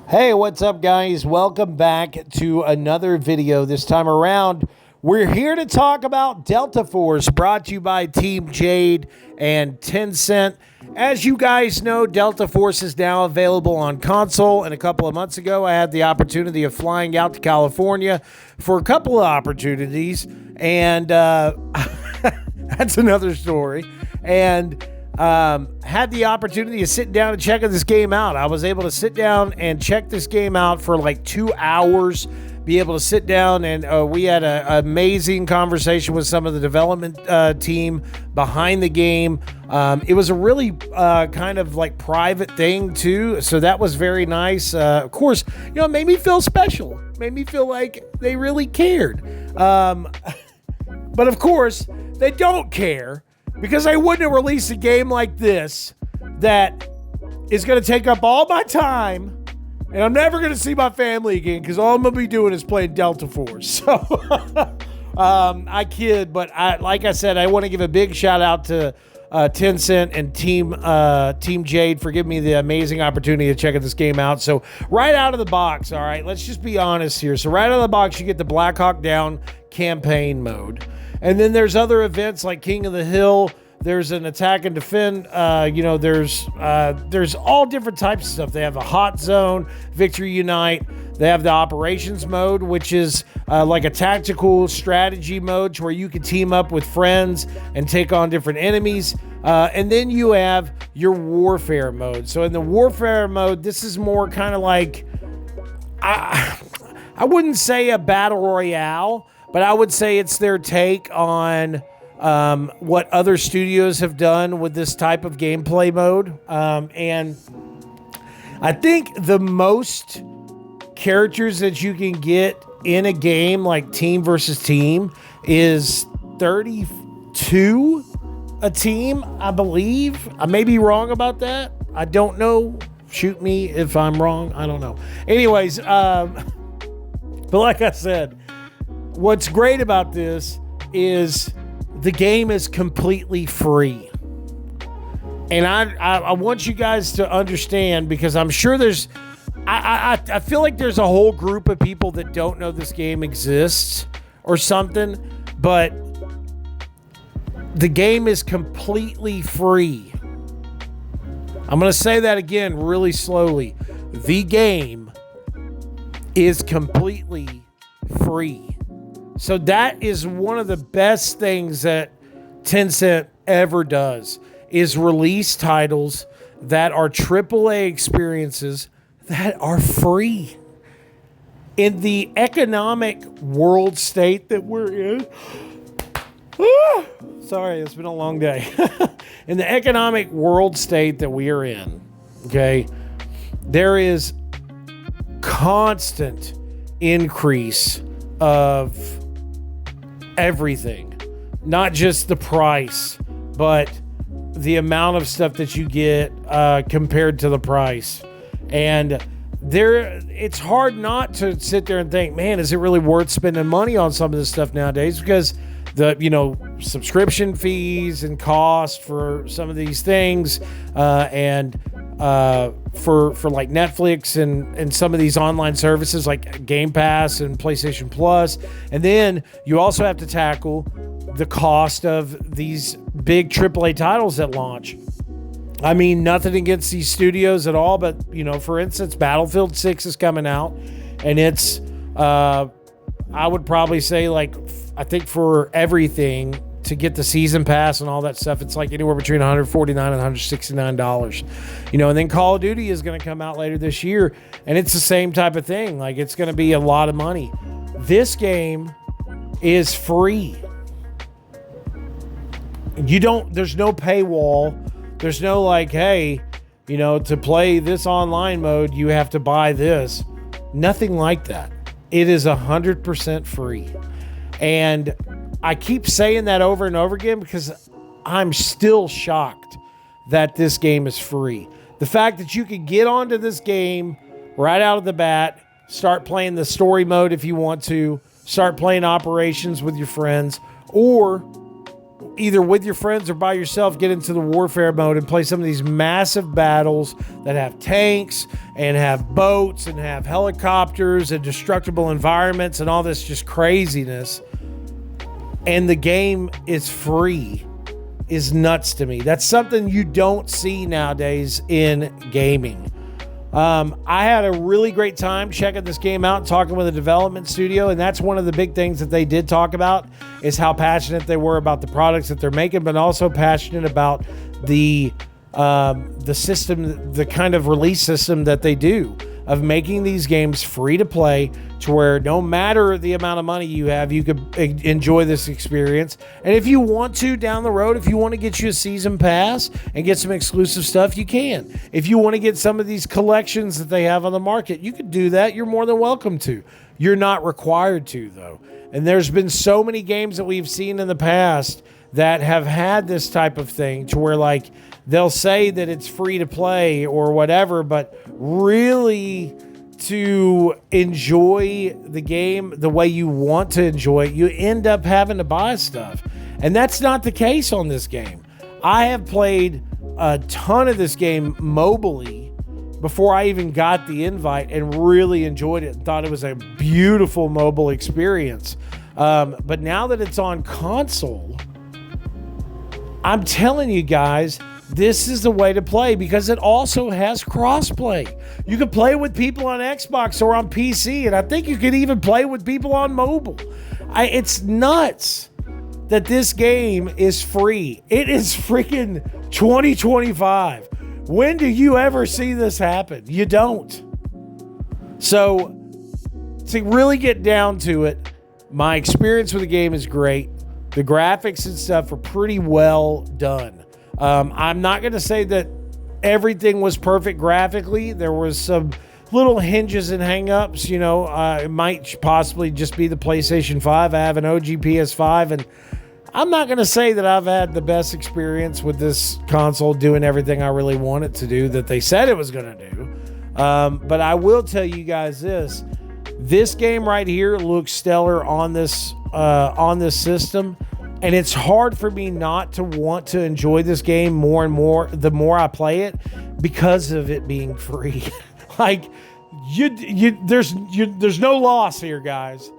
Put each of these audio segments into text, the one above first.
Hey, what's up, guys? Welcome back to another video. This time around, we're here to talk about Delta Force, brought to you by Team Jade and Tencent. As you guys know, Delta Force is now available on console, and a couple of months ago, I had the opportunity of flying out to California for a couple of opportunities, and that's another story. And had the opportunity to sit down and check this game out. I was able to sit down and check this game out for like 2 hours, be able to sit down, and we had an amazing conversation with some of the development team behind the game. It was a really kind of like private thing too, so that was very nice. Of course, it made me feel special, made me feel like they really cared. But of course, they don't care, because I wouldn't have released a game like this that is going to take up all my time, and I'm never going to see my family again, because all I'm going to be doing is playing Delta Force. So I kid, but like I said, I want to give a big shout out to Tencent and Team Jade for giving me the amazing opportunity to check this game out. So right out of the box, all right, let's just be honest here. So right out of the box, you get the Black Hawk Down campaign mode. And then there's other events like King of the Hill. There's an attack and defend. There's all different types of stuff. They have a hot zone, Victory Unite. They have the operations mode, which is like a tactical strategy mode where you can team up with friends and take on different enemies. And then you have your warfare mode. So in the warfare mode, this is more kind of like, I wouldn't say a battle royale, but I would say it's their take on what other studios have done with this type of gameplay mode. And I think the most characters that you can get in a game like Team versus Team is 32 a team, I believe. I may be wrong about that. I don't know. Shoot me if I'm wrong. I don't know. Anyways, but like I said, what's great about this is the game is completely free. And I want you guys to understand, because I'm sure there's, I feel like there's a whole group of people that don't know this game exists or something, but the game is completely free. I'm going to say that again really slowly. The game is completely free. So that is one of the best things that Tencent ever does, is release titles that are AAA experiences that are free. In the economic world state that we're in, sorry, it's been a long day. In the economic world state that we are in, okay, there is constant increase of everything, not just the price, but the amount of stuff that you get compared to the price. And it's hard not to sit there and think, man, is it really worth spending money on some of this stuff nowadays? Because the subscription fees and cost for some of these things, and for like Netflix and some of these online services like Game Pass and PlayStation Plus. And then you also have to tackle the cost of these big AAA titles that launch. I mean, nothing against these studios at all, but for instance, Battlefield 6 is coming out, and it's I would probably say, like, I think for everything to get the season pass and all that stuff, it's like anywhere between $149 and $169. And then Call of Duty is going to come out later this year, and it's the same type of thing. Like, it's going to be a lot of money. This game is free. There's no paywall. There's no like, hey, to play this online mode, you have to buy this. Nothing like that. It is 100% free. And I keep saying that over and over again because I'm still shocked that this game is free. The fact that you can get onto this game right out of the bat, start playing the story mode if you want to, start playing operations with your friends, or either with your friends or by yourself, get into the warfare mode and play some of these massive battles that have tanks and have boats and have helicopters and destructible environments and all this just craziness. And the game is free is nuts to me. That's something you don't see nowadays in gaming. I had a really great time checking this game out and talking with a development studio, and that's one of the big things that they did talk about is how passionate they were about the products that they're making, but also passionate about the system, the kind of release system that they do of making these games free to play, to where no matter the amount of money you have, you could enjoy this experience. And if you want to down the road, if you want to get you a season pass and get some exclusive stuff, you can. If you want to get some of these collections that they have on the market, you could do that. You're more than welcome to. You're not required to, though. And there's been so many games that we've seen in the past that have had this type of thing, to where like they'll say that it's free to play or whatever, but really to enjoy the game the way you want to enjoy it, you end up having to buy stuff. And that's not the case on this game. I have played a ton of this game mobily before I even got the invite and really enjoyed it and thought it was a beautiful mobile experience. But now that it's on console, I'm telling you guys, this is the way to play, because it also has crossplay. You can play with people on Xbox or on PC, and I think you could even play with people on mobile. It's nuts that this game is free. It is freaking 2025. When do you ever see this happen? You don't. So, to really get down to it, my experience with the game is great. The graphics and stuff are pretty well done. I'm not going to say that everything was perfect graphically. There was some little hinges and hang-ups. You know, it might possibly just be the PlayStation 5. I have an OG PS5, and I'm not going to say that I've had the best experience with this console doing everything I really want it to do that they said it was going to do. But I will tell you guys this. This game right here looks stellar on this system. And it's hard for me not to want to enjoy this game more and more the more I play it, because of it being free. Like, there's no loss here, guys.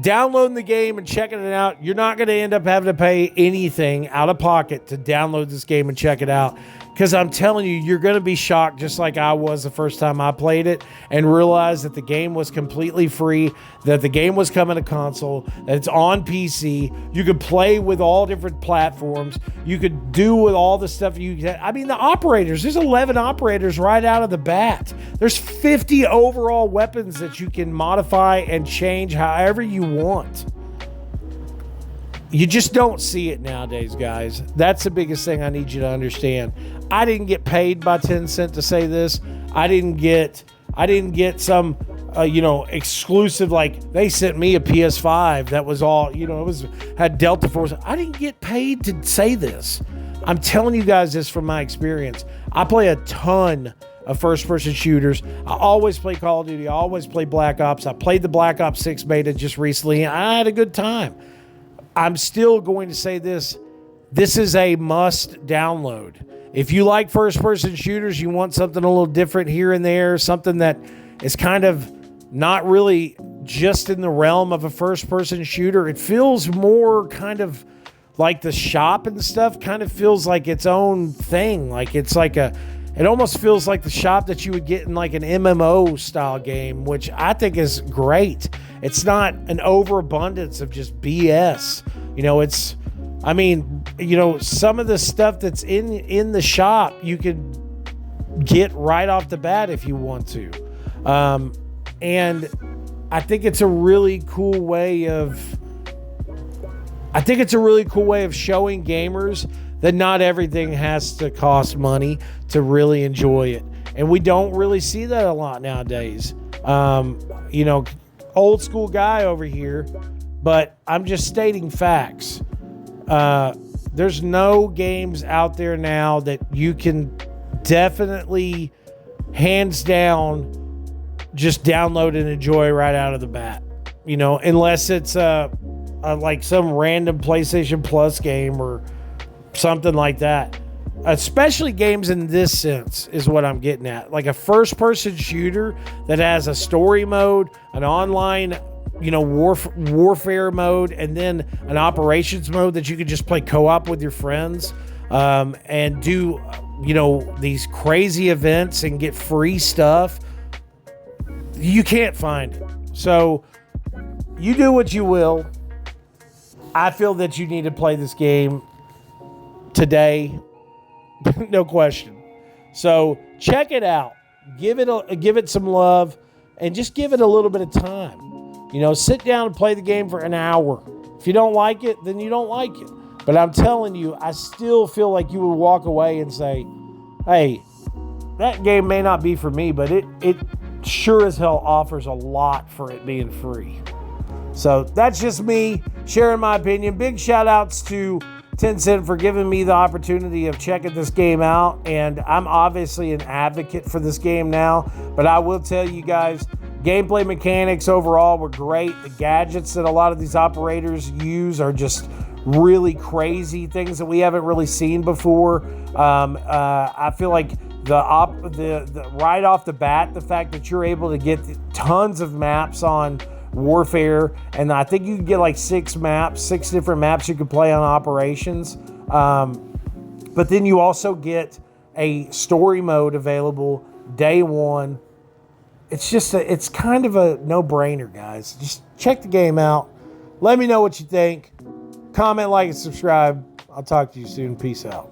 Downloading the game and checking it out, you're not going to end up having to pay anything out of pocket to download this game and check it out. Because I'm telling you, you're going to be shocked, just like I was the first time I played it, and realized that the game was completely free, that the game was coming to console, that it's on PC. You could play with all different platforms. You could do with all the stuff I mean, the operators, there's 11 operators right out of the bat. There's 50 overall weapons that you can modify and change however you want. You just don't see it nowadays, guys. That's the biggest thing I need you to understand. I didn't get paid by Tencent to say this. I didn't get some, exclusive, like they sent me a PS5 that was all, had Delta Force. I didn't get paid to say this. I'm telling you guys this from my experience. I play a ton of first-person shooters. I always play Call of Duty. I always play Black Ops. I played the Black Ops 6 beta just recently, and I had a good time. I'm still going to say this. This is a must download. If you like first-person shooters, you want something a little different here and there, something that is kind of not really just in the realm of a first-person shooter. It feels more kind of like the shop and stuff kind of feels like its own thing. Like it's like it almost feels like the shop that you would get in like an MMO style game, which I think is great. It's not an overabundance of just BS. Some of the stuff that's in the shop you can get right off the bat if you want to. And I think it's a really cool way of showing gamers that not everything has to cost money to really enjoy it. And we don't really see that a lot nowadays. Old school guy over here, but I'm just stating facts. There's no games out there now that you can definitely, hands down, just download and enjoy right out of the bat. Unless it's like some random PlayStation Plus game or something like that. Especially games in this sense is what I'm getting at. Like a first-person shooter that has a story mode, an online, warfare mode, and then an operations mode that you can just play co-op with your friends, and do, these crazy events and get free stuff. You can't find it. So you do what you will. I feel that you need to play this game today. No question. So check it out. Give it some love, and just give it a little bit of time. Sit down and play the game for an hour. If you don't like it, then you don't like it. But I'm telling you, I still feel like you would walk away and say, hey, that game may not be for me, but it sure as hell offers a lot for it being free. So that's just me sharing my opinion. Big shout outs to Tencent for giving me the opportunity of checking this game out. And I'm obviously an advocate for this game now. But I will tell you guys, gameplay mechanics overall were great. The gadgets that a lot of these operators use are just really crazy, things that we haven't really seen before. I feel like the right off the bat, the fact that you're able to get tons of maps on Warfare, and I think you can get like 6 different maps you can play on Operations. But then you also get a story mode available day one. It's kind of a no-brainer, guys. Just check the game out. Let me know what you think. Comment, like, and subscribe. I'll talk to you soon. Peace out.